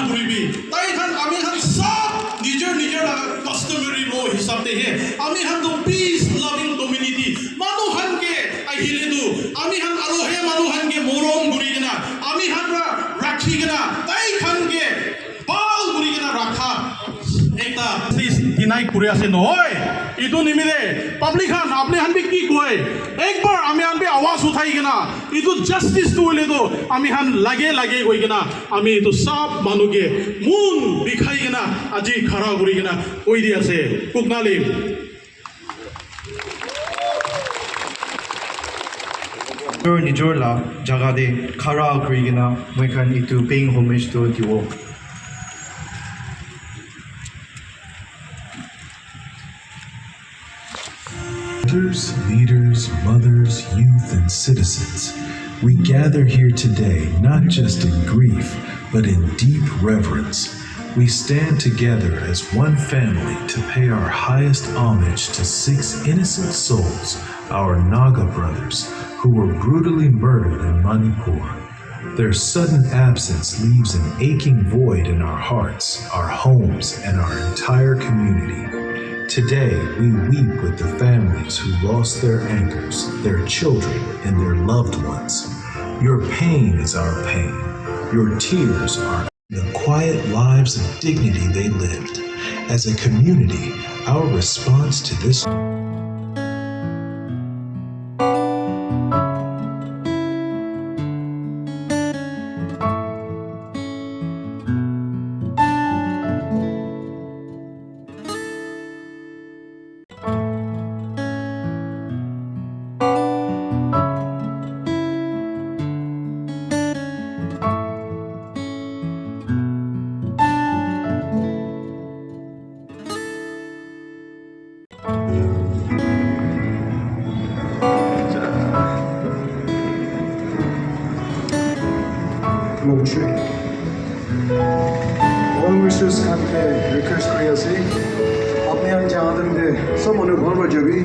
ঘুরিবি তাই খান আমি খান সব নিজের নিজের কাস্টমারি ল হিসাবে হে আমি খান তো পিস লাভিং কমিউনিটি মানুহ খানকে আহিলেতো আমি খান আৰু হে মানুহ খানকে মৰম ঘুৰি কিনা আমি খান ৰাখি কিনা তাই খানকে ভাল ঘুৰি কিনা ৰাখা একটা দিনাই করে আছে নহয় ইটো নিমিলে পাবলিক খান আপনি হান কি কয় একবার আমি হান আওয়াজ উঠাই কিনা ইটো জাস্টিস তো হইলে তো আমি হান লাগে লাগে কই কিনা আমি ইটো সব মানুষকে মন বিখাই কিনা আজি খাড়া কৰি কিনা কই দি আছে কুকনালি নিজৰ জাগাতে খাড়া কৰি কিনা মই খান ইটো পেইং হোমেজটো দিব Leaders, mothers, youth, and citizens, we gather here today not just in grief, but in deep reverence. We stand together as one family to pay our highest homage to 6 innocent souls, our Naga brothers, who were brutally murdered in Manipur. Their sudden absence leaves an aching void in our hearts, our homes, and our entire community. Today, we weep with the families who lost their anchors, their children, and their loved ones. Your pain is our pain. Your tears are the quiet lives of dignity they lived. As a community, our response to this All wishes country request Korea say अपने यहाँ जहाँ तक सब मनु घर में जबी